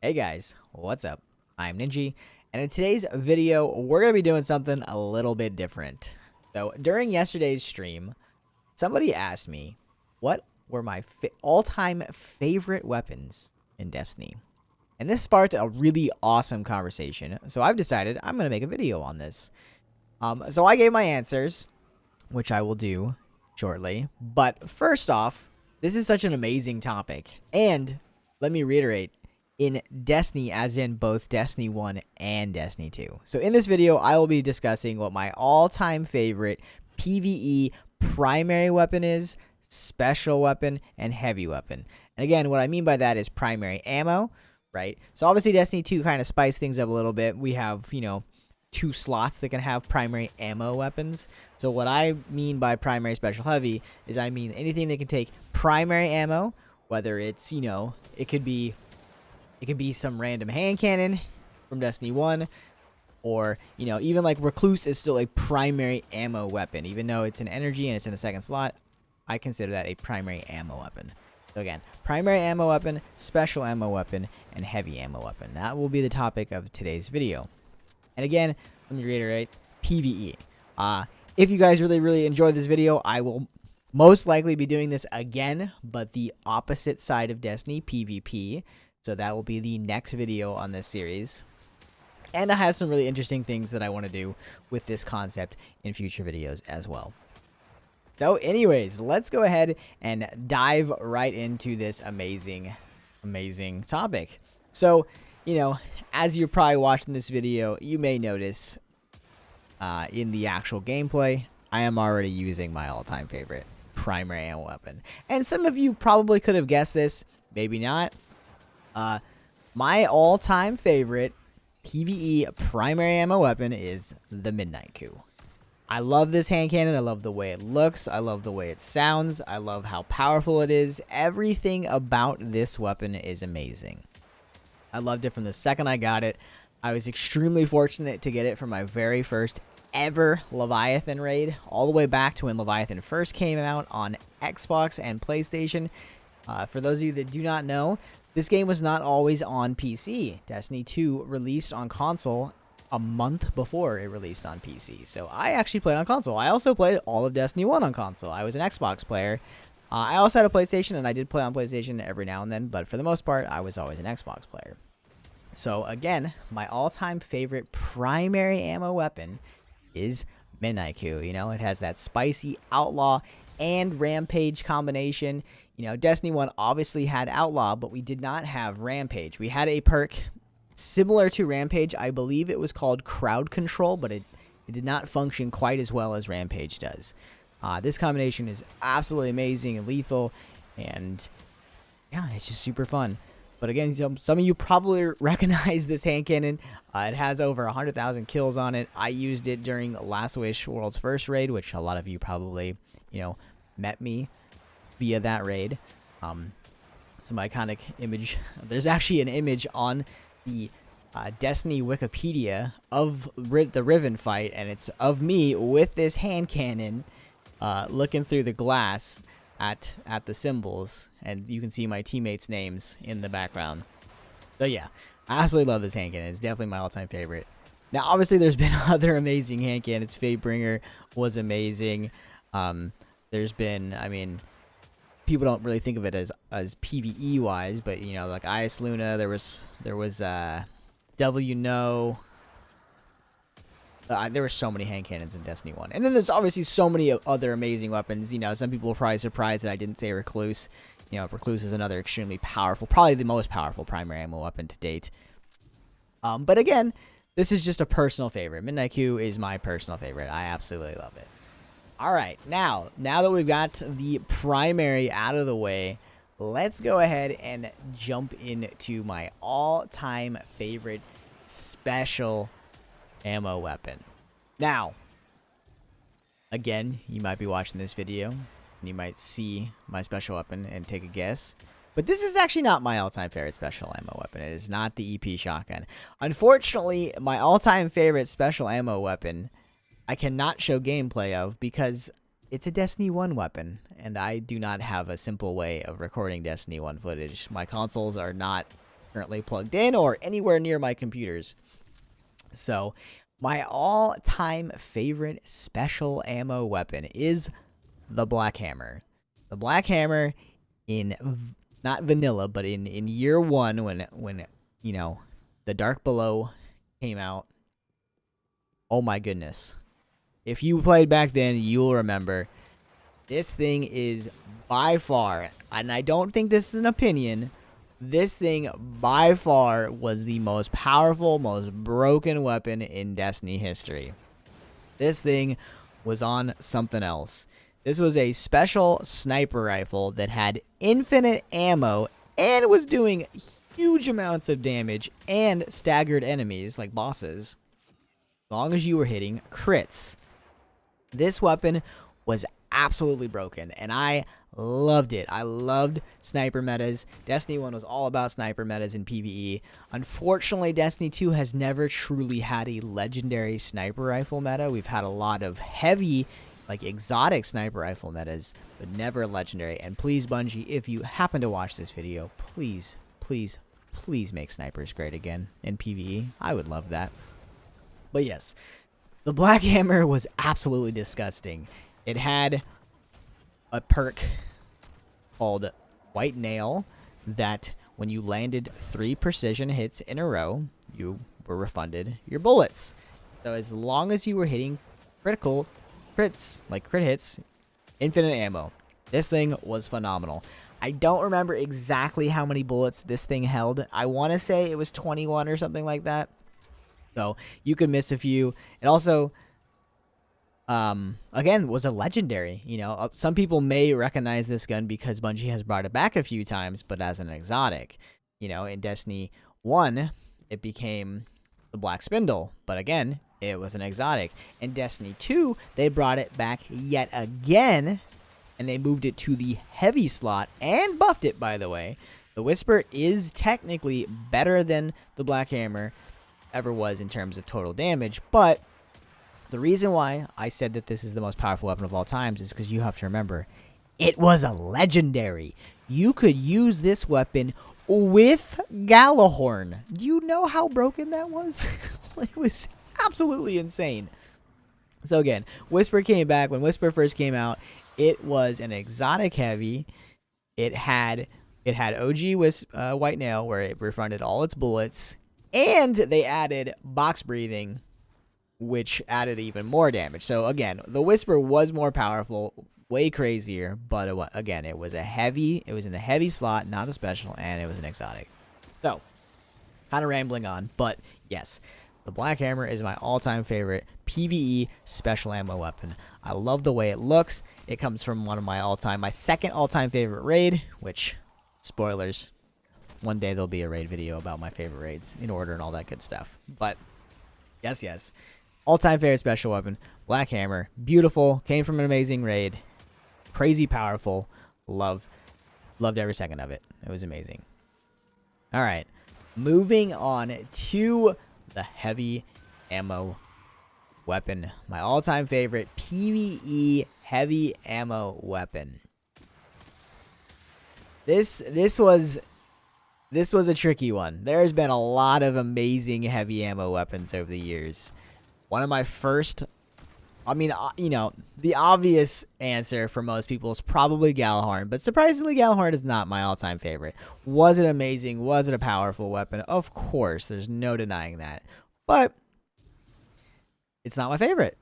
Hey guys, what's up? I'm Ninja, and in today's video, we're going to be doing something a little bit different. So, during yesterday's stream, somebody asked me what were my all-time favorite weapons in Destiny. And this sparked a really awesome conversation, so I've decided I'm going to make a video on this. So I gave my answers, which I will do shortly. But first off, this is such an amazing topic, and let me reiterate, in Destiny, as in both Destiny 1 and Destiny 2. So in this video, I will be discussing what my all-time favorite PvE primary weapon is, special weapon, and heavy weapon. And again, what I mean by that is primary ammo, right? So obviously Destiny 2 kind of spiced things up a little bit. We have, 2 slots that can have primary ammo weapons. So what I mean by primary, special, heavy is I mean anything that can take primary ammo, whether it's, it could be some random hand cannon from Destiny 1, or, even like Recluse is still a primary ammo weapon. Even though it's an energy and it's in the second slot, I consider that a primary ammo weapon. So again, primary ammo weapon, special ammo weapon, and heavy ammo weapon. That will be the topic of today's video. And again, let me reiterate, PvE. If you guys really enjoyed this video, I will most likely be doing this again, but the opposite side of Destiny, PvP. So that will be the next video on this series. And I have some really interesting things that I want to do with this concept in future videos as well. So anyways, let's go ahead and dive right into this amazing topic. So, as you're probably watching this video, you may notice in the actual gameplay, I am already using my all-time favorite primary ammo weapon. And some of you probably could have guessed this, maybe not. My all-time favorite PvE primary ammo weapon is the Midnight Coup. I love this hand cannon. I love the way it looks. I love the way it sounds. I love how powerful it is. Everything about this weapon is amazing. I loved it from the second I got it. I was extremely fortunate to get it from my very first ever Leviathan raid, all the way back to when Leviathan first came out on Xbox and PlayStation. For those of you that do not know, this game was not always on PC. Destiny 2 released on console a month before it released on PC. So I actually played on console. I also played all of Destiny 1 on console. I was an Xbox player. I also had a PlayStation, and I did play on PlayStation every now and then, but for the most part, I was always an Xbox player. So again, my all-time favorite primary ammo weapon is Midnight Coup. It has that spicy outlaw and rampage combination. Destiny 1 obviously had outlaw, but we did not have rampage. We had a perk similar to rampage. I believe it was called crowd control, but it did not function quite as well as rampage does. This combination is absolutely amazing and lethal, and yeah, it's just super fun. But again, some of you probably recognize this hand cannon. It has over 100,000 kills on it. I used it during Last Wish World's First raid, which a lot of you probably, met me via that raid. Some iconic image. There's actually an image on the Destiny Wikipedia of the Riven fight, and it's of me with this hand cannon looking through the glass at the symbols, and you can see my teammates' names in the background. So yeah, I absolutely love this hand cannon. It's definitely my all-time favorite. Now, obviously, there's been other amazing hand cannons. Fatebringer was amazing. There's been, people don't really think of it as PvE wise, but like Ice Luna, there was W No. There were so many hand cannons in Destiny 1. And then there's obviously so many other amazing weapons. Some people were probably surprised that I didn't say Recluse. Recluse is another extremely powerful, probably the most powerful primary ammo weapon to date. But again, this is just a personal favorite. Midnight Coup is my personal favorite. I absolutely love it. All right, now that we've got the primary out of the way, let's go ahead and jump into my all-time favorite special ammo weapon. Now, again, you might be watching this video, and you might see my special weapon and take a guess. But this is actually not my all-time favorite special ammo weapon. It is not the EP shotgun. Unfortunately, my all-time favorite special ammo weapon I cannot show gameplay of because it's a Destiny 1 weapon, and I do not have a simple way of recording Destiny 1 footage. My consoles are not currently plugged in or anywhere near my computers. So, my all-time favorite special ammo weapon is the Black Hammer. The Black Hammer in not vanilla, but in year one when the Dark Below came out. Oh my goodness. If you played back then, you'll remember this thing is by far, and I don't think this is an opinion, this thing by far was the most powerful, most broken weapon in Destiny history. This thing was on something else. This was a special sniper rifle that had infinite ammo and was doing huge amounts of damage and staggered enemies like bosses, as long as you were hitting crits. This weapon was absolutely broken, and I loved it. I loved sniper metas. Destiny 1 was all about sniper metas in PvE. Unfortunately, Destiny 2 has never truly had a legendary sniper rifle meta. We've had a lot of heavy, like exotic sniper rifle metas, but never legendary. And please, Bungie, if you happen to watch this video, please, please, please make snipers great again in PvE. I would love that. But yes, the Black Hammer was absolutely disgusting. It had a perk called White Nail that when you landed 3 precision hits in a row, you were refunded your bullets. So as long as you were hitting crits, like crit hits, infinite ammo. This thing was phenomenal. I don't remember exactly how many bullets this thing held. I want to say it was 21 or something like that. So you could miss a few. It also, again, was a legendary. Some people may recognize this gun because Bungie has brought it back a few times, but as an exotic. In Destiny 1, it became the Black Spindle, but again, it was an exotic. In Destiny 2, they brought it back yet again, and they moved it to the heavy slot and buffed it, by the way. The Whisper is technically better than the Black Hammer ever was in terms of total damage, but the reason why I said that this is the most powerful weapon of all times is because you have to remember, it was a legendary. You could use this weapon with Galahorn. Do you know how broken that was? It was absolutely insane. So again, Whisper came back. When Whisper first came out, it was an exotic heavy. It had OG White Nail, where it refunded all its bullets, and they added box breathing, which added even more damage. So again, the Whisper was more powerful, way crazier, but it was in the heavy slot, not the special, and it was an exotic. So, kind of rambling on, but yes, the Black Hammer is my all-time favorite PvE special ammo weapon. I love the way it looks. It comes from my second all-time favorite raid, which, spoilers, one day there'll be a raid video about my favorite raids in order and all that good stuff. But yes. All-time favorite special weapon, Black Hammer. Beautiful. Came from an amazing raid. Crazy powerful. Loved every second of it. It was amazing. All right. Moving on to the heavy ammo weapon. My all-time favorite PvE heavy ammo weapon. This was a tricky one. There's been a lot of amazing heavy ammo weapons over the years. One of my first, the obvious answer for most people is probably Galahorn, but surprisingly, Galahorn is not my all-time favorite. Was it amazing? Was it a powerful weapon? Of course, there's no denying that. But it's not my favorite.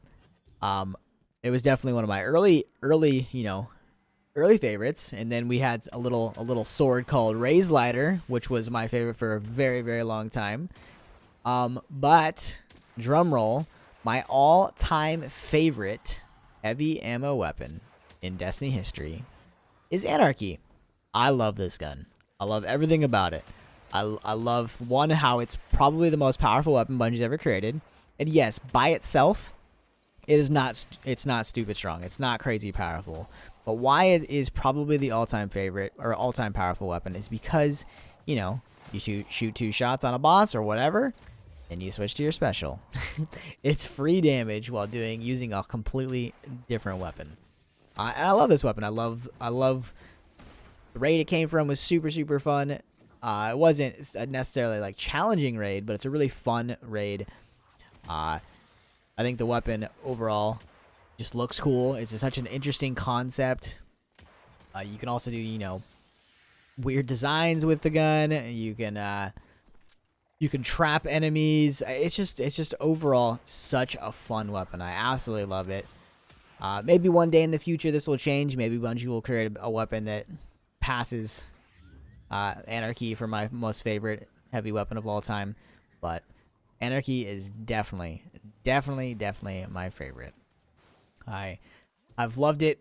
It was definitely one of my early favorites, and then we had a little sword called Razelighter, which was my favorite for a very, very long time. But drum roll. My all-time favorite heavy ammo weapon in Destiny history is Anarchy. I love this gun. I love everything about it. I love, one, how it's probably the most powerful weapon Bungie's ever created. And yes, by itself, it's not stupid strong. It's not crazy powerful. But why it is probably the all-time favorite or all-time powerful weapon is because, you shoot 2 shots on a boss or whatever, and you switch to your special. It's free damage while using a completely different weapon. I love this weapon. I love the raid it came from was super, super fun. It wasn't necessarily like challenging raid, but it's a really fun raid. I think the weapon overall just looks cool. It's such an interesting concept. You can also do, you know, weird designs with the gun. You can trap enemies. It's just overall such a fun weapon. I absolutely love it. Maybe one day in the future this will change. Maybe Bungie will create a weapon that passes Anarchy for my most favorite heavy weapon of all time. But Anarchy is definitely my favorite. I've loved it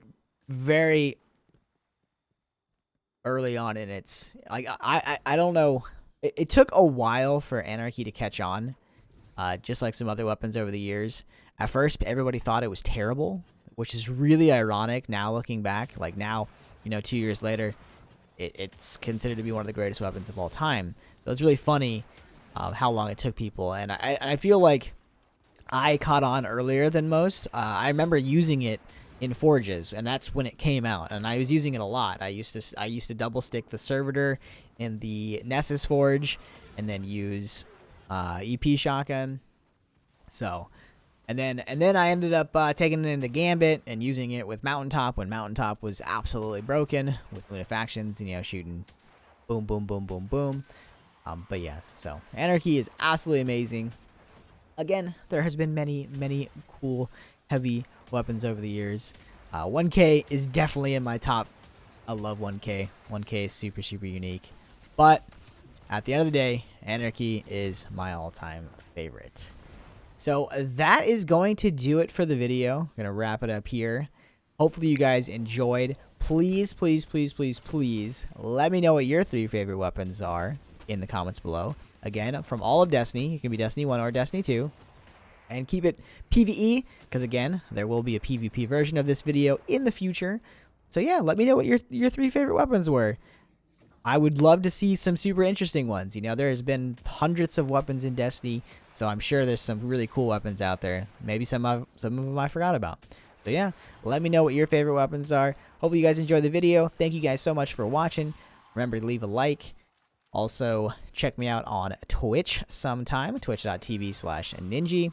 very early on in its, like, I don't know. It took a while for Anarchy to catch on, just like some other weapons over the years. At first, everybody thought it was terrible, which is really ironic now looking back. Like now, you know, 2 years later, it's considered to be one of the greatest weapons of all time. So it's really funny how long it took people. And I feel like I caught on earlier than most. I remember using it in Forges, and that's when it came out, and I was using it a lot. I used to double stick the servitor in the Nessus Forge, and then use EP shotgun. So, and then I ended up taking it into Gambit and using it with Mountaintop when Mountaintop was absolutely broken with Lunafactions, you know, shooting boom, boom, boom, boom, boom. But yes, so Anarchy is absolutely amazing. Again, there has been many cool heavy weapons over the years. 1K is definitely in my top. I love 1K. 1K is super unique. But at the end of the day, Anarchy is my all-time favorite. So that is going to do it for the video. I'm going to wrap it up here. Hopefully you guys enjoyed. Please let me know what your 3 favorite weapons are in the comments below. Again, from all of Destiny. It can be Destiny 1 or Destiny 2. And keep it PvE, because again, there will be a PvP version of this video in the future. So yeah, let me know what your 3 favorite weapons were. I would love to see some super interesting ones. You know, there has been hundreds of weapons in Destiny, so I'm sure there's some really cool weapons out there. Maybe some of them I forgot about. So yeah, let me know what your favorite weapons are. Hopefully you guys enjoyed the video. Thank you guys so much for watching. Remember to leave a like. Also, check me out on Twitch sometime, twitch.tv/Ninji.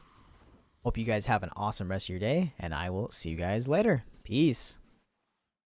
Hope you guys have an awesome rest of your day, and I will see you guys later. Peace.